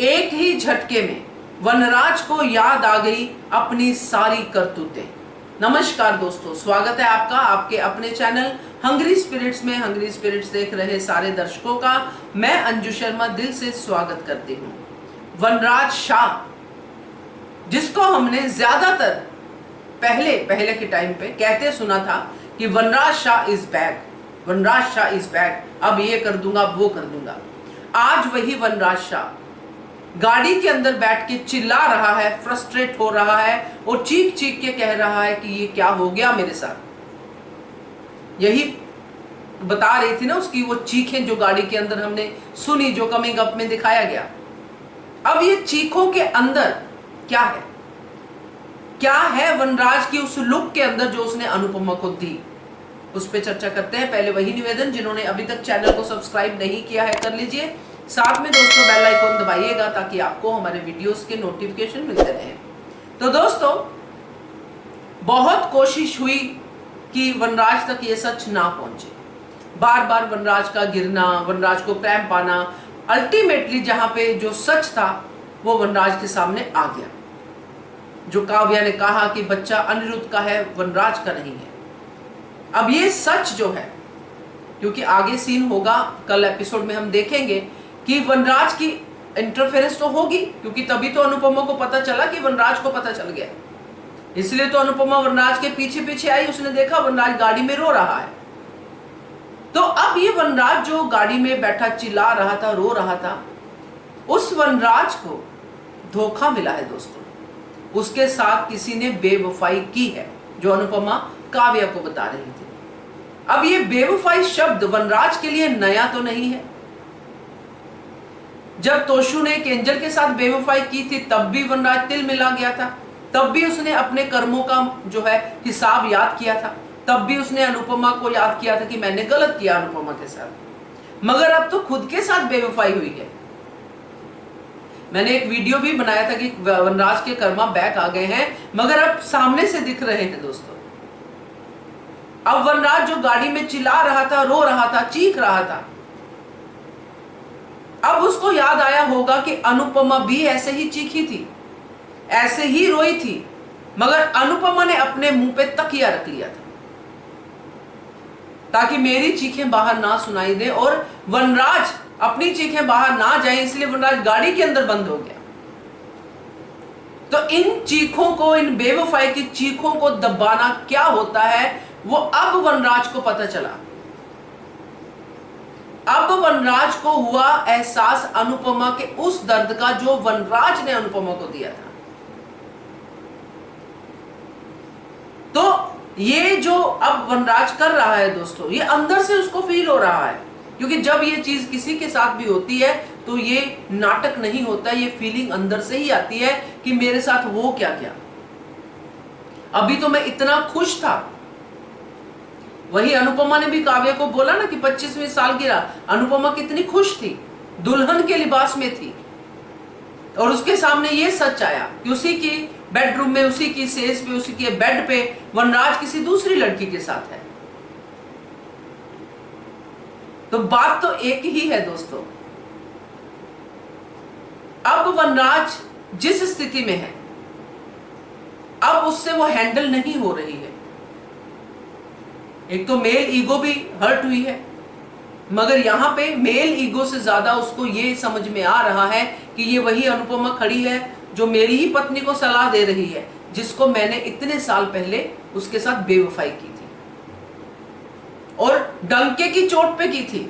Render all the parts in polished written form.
एक ही झटके में वनराज को याद आ गई अपनी सारी करतूतें। नमस्कार दोस्तों, स्वागत है आपका आपके अपने चैनल हंग्री स्पिरिट्स में। हंग्री स्पिरिट्स देख रहे सारे दर्शकों का मैं अंजू शर्मा दिल से स्वागत करती हूँ। वनराज शाह, जिसको हमने ज्यादातर पहले के टाइम पे कहते सुना था कि Vanraj Shah is back, Vanraj Shah is back, अब ये कर दूंगा, अब वो कर दूंगा। आज वही वनराज शाह गाड़ी के अंदर बैठ के चिल्ला रहा है, फ्रस्ट्रेट हो रहा है और चीख चीख के कह रहा है कि ये क्या हो गया मेरे साथ। यही बता रही थी ना उसकी वो चीखें जो गाड़ी के अंदर हमने सुनी, जो कमिंग अप में दिखाया गया। अब ये चीखों के अंदर क्या है, क्या है वनराज की उस लुक के अंदर जो उसने अनुपमा को दी, उस पर चर्चा करते हैं। पहले वही निवेदन, जिन्होंने अभी तक चैनल को सब्सक्राइब नहीं किया है कर लीजिए, साथ में दोस्तों बेल आइकन दबाइएगा ताकि आपको हमारे वीडियोस के नोटिफिकेशन मिलते रहें। तो दोस्तों, बहुत कोशिश हुई कि वनराज तक ये सच ना पहुंचे, बार बार वनराज का गिरना, वनराज को क्रैम्प आना, अल्टीमेटली जहां पे जो सच था वो वनराज के सामने आ गया। जो काव्या ने कहा कि बच्चा अनिरुद्ध का है, वनराज का नहीं है। अब ये सच जो है, क्योंकि आगे सीन होगा, कल एपिसोड में हम देखेंगे कि वनराज की इंटरफेरेंस तो होगी, क्योंकि तभी तो अनुपमा को पता चला कि वनराज को पता चल गया। इसलिए तो अनुपमा वनराज के पीछे पीछे आई, उसने देखा वनराज गाड़ी में रो रहा है। तो अब ये वनराज जो गाड़ी में बैठा चिल्ला रहा था, रो रहा था, उस वनराज को धोखा मिला है दोस्तों। उसके साथ किसी ने बेवफाई की है, जो अनुपमा काव्या को बता रही थी। अब ये बेवफाई शब्द वनराज के लिए नया तो नहीं है। जब तोशु ने एक एंजल के साथ बेवफाई की थी तब भी वनराज तिल मिला गया था, तब भी उसने अपने कर्मों का जो है हिसाब याद किया था, तब भी उसने अनुपमा को याद किया था कि मैंने गलत किया अनुपमा के साथ। मगर अब तो खुद के साथ बेवफाई हुई है। मैंने एक वीडियो भी बनाया था कि वनराज के कर्मा बैक आ गए हैं, मगर अब सामने से दिख रहे हैं दोस्तों। अब वनराज जो गाड़ी में चिल्ला रहा था, रो रहा था, चीख रहा था, अब उसको याद आया होगा कि अनुपमा भी ऐसे ही चीखी थी, ऐसे ही रोई थी, मगर अनुपमा ने अपने मुंह पे तकिया रख लिया था ताकि मेरी चीखें बाहर ना सुनाई दे और वनराज अपनी चीखें बाहर ना जाए, इसलिए वनराज गाड़ी के अंदर बंद हो गया। तो इन चीखों को, इन बेवफाई की चीखों को दबाना क्या होता है वो अब वनराज को पता चला। अब वनराज को हुआ एहसास अनुपमा के उस दर्द का जो वनराज ने अनुपमा को दिया था। तो ये जो अब वनराज कर रहा है दोस्तों, ये अंदर से उसको फील हो रहा है, क्योंकि जब ये चीज किसी के साथ भी होती है तो ये नाटक नहीं होता, ये फीलिंग अंदर से ही आती है कि मेरे साथ वो क्या क्या। अभी तो मैं इतना खुश था। वही अनुपमा ने भी काव्या को बोला ना कि 25वीं सालगिरह, अनुपमा कितनी खुश थी, दुल्हन के लिबास में थी, और उसके सामने ये सच आया कि उसी की बेडरूम में, उसी की सेज पे, उसी के बेड पे वनराज किसी दूसरी लड़की के साथ है। तो बात तो एक ही है दोस्तों। अब वनराज जिस स्थिति में है, अब उससे वो हैंडल नहीं हो रही है। एक तो मेल ईगो भी हर्ट हुई है, मगर यहां पे मेल ईगो से ज्यादा उसको ये समझ में आ रहा है कि ये वही अनुपमा खड़ी है जो मेरी ही पत्नी को सलाह दे रही है, जिसको मैंने इतने साल पहले उसके साथ बेवफाई की थी और डंके की चोट पे की थी।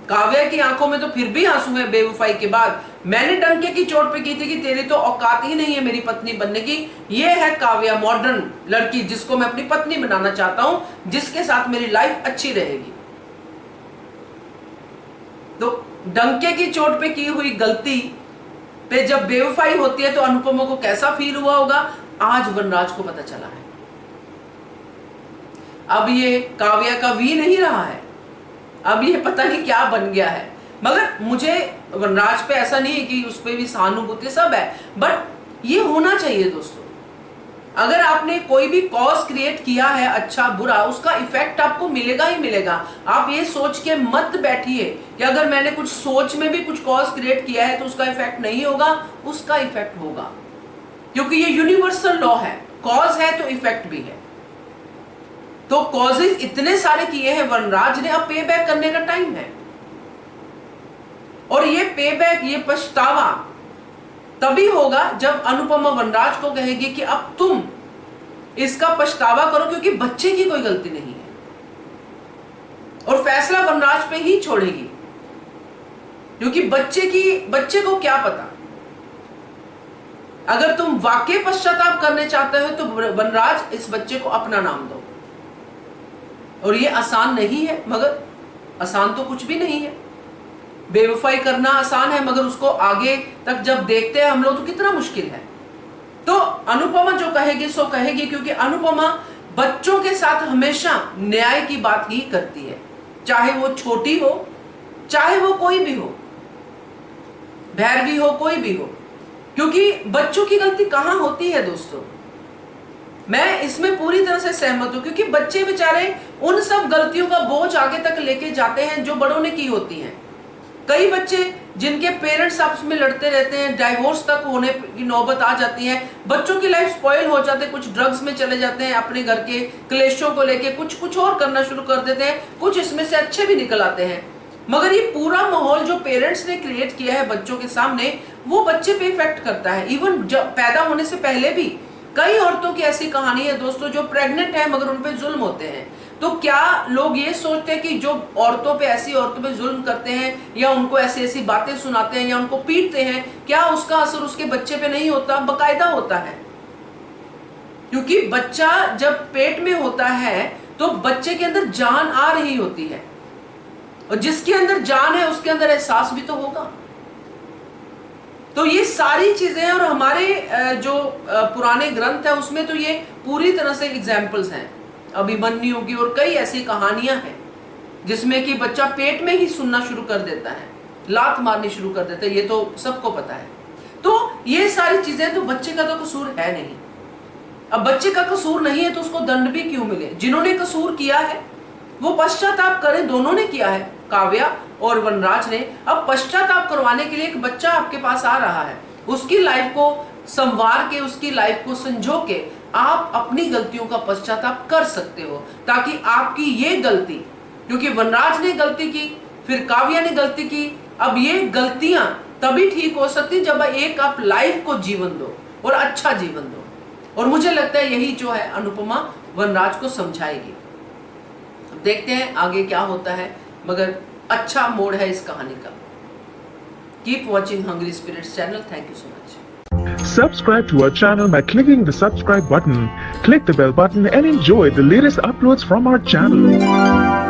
काव्या की आंखों में तो फिर भी आंसू है बेवफाई के बाद। मैंने डंके की चोट पे की थी कि तेरी तो औकात ही नहीं है मेरी पत्नी बनने की। ये है काव्या, मॉडर्न लड़की, जिसको मैं अपनी पत्नी बनाना चाहता हूं, जिसके साथ मेरी लाइफ अच्छी रहेगी। तो डंके की चोट पे की हुई गलती पे जब बेवफाई होती है तो अनुपमा को कैसा फील हुआ होगा, आज वनराज को पता चला है। अब ये काव्या का वी नहीं रहा है, अब ये पता नहीं क्या बन गया है। मगर मुझे वनराज पे ऐसा नहीं है कि उस पे भी सहानुभूति सब है, बट ये होना चाहिए दोस्तों। अगर आपने कोई भी कॉज क्रिएट किया है अच्छा बुरा, उसका इफेक्ट आपको मिलेगा ही मिलेगा। आप ये सोच के मत बैठिए कि अगर मैंने कुछ सोच में भी कुछ कॉज क्रिएट किया है तो उसका इफेक्ट नहीं होगा, उसका इफेक्ट होगा, क्योंकि ये यूनिवर्सल लॉ है, कॉज है तो इफेक्ट भी है। तो कॉजेज इतने सारे किए हैं वनराज ने, अब पे बैक करने का टाइम है। और ये पे बैक, ये पछतावा तभी होगा जब अनुपमा वनराज को कहेगी कि अब तुम इसका पछतावा करो, क्योंकि बच्चे की कोई गलती नहीं है, और फैसला वनराज पे ही छोड़ेगी, क्योंकि बच्चे को क्या पता। अगर तुम वाकई पश्चाताप करने चाहते हो तो वनराज इस बच्चे को अपना नाम दो। और ये आसान नहीं है, मगर आसान तो कुछ भी नहीं है। बेवफाई करना आसान है, मगर उसको आगे तक जब देखते हैं हम लोग तो कितना मुश्किल है। तो अनुपमा जो कहेगी सो कहेगी, क्योंकि अनुपमा बच्चों के साथ हमेशा न्याय की बात ही करती है, चाहे वो छोटी हो, चाहे वो कोई भी हो, भैरवी हो, कोई भी हो, क्योंकि बच्चों की गलती कहां होती है दोस्तों। मैं इसमें पूरी तरह से सहमत हूं, क्योंकि बच्चे बेचारे उन सब गलतियों का बोझ आगे तक लेके जाते हैं जो बड़ों ने की होती हैं। कई बच्चे जिनके पेरेंट्स आपस में लड़ते रहते हैं, डाइवोर्स तक होने की नौबत आ जाती है, बच्चों की लाइफ स्पॉइल हो जाते हैं, कुछ ड्रग्स में चले जाते हैं, अपने घर के क्लेशों को लेके कुछ और करना शुरू कर देते हैं, कुछ इसमें से अच्छे भी निकल आते हैं। मगर ये पूरा माहौल जो पेरेंट्स ने क्रिएट किया है बच्चों के सामने, वो बच्चे पे इफेक्ट करता है। इवन जब पैदा होने से पहले भी कई औरतों की ऐसी कहानी है दोस्तों जो प्रेग्नेंट है मगर उन पे जुल्म होते हैं। तो क्या लोग ये सोचते हैं कि जो औरतों पे जुल्म करते हैं या उनको ऐसी ऐसी बातें सुनाते हैं या उनको पीटते हैं, क्या उसका असर उसके बच्चे पे नहीं होता? बकायदा होता है, क्योंकि बच्चा जब पेट में होता है तो बच्चे के अंदर जान आ रही होती है, और जिसके अंदर जान है उसके अंदर एहसास भी तो होगा। तो ये सारी चीजें हैं, और हमारे जो पुराने ग्रंथ है उसमें तो ये पूरी तरह से एग्जाम्पल्स हैं अभिमन्यु की, और कई ऐसी कहानियां हैं जिसमें कि बच्चा पेट में ही सुनना शुरू कर देता है, लात मारनी शुरू कर देता है, ये तो सबको पता है। तो ये सारी चीजें, तो बच्चे का तो कसूर है नहीं। अब बच्चे का कसूर नहीं है तो उसको दंड भी क्यों मिले? जिन्होंने कसूर किया है वो पश्चाताप करें, दोनों ने किया है, काव्या और वनराज ने। अब पश्चाताप करवाने के लिए एक बच्चा आपके पास आ रहा है, उसकी लाइफ को संवार के, उसकी लाइफ को संजो के आप अपनी गलतियों का पश्चाताप कर सकते हो, ताकि आपकी ये गलती, क्योंकि वनराज ने गलती की, फिर काव्या ने गलती की, अब ये गलतियां तभी ठीक हो सकती जब एक आप लाइफ को जीवन दो और अच्छा जीवन दो। और मुझे लगता है यही जो है अनुपमा वनराज को समझाएगी। देखते हैं आगे क्या होता है, मगर अच्छा मोड़ है इस कहानी का। Keep watching Hungry Spirits channel. Thank you so much. Subscribe to our channel by clicking the subscribe button. Click the bell button and enjoy the latest uploads from our channel.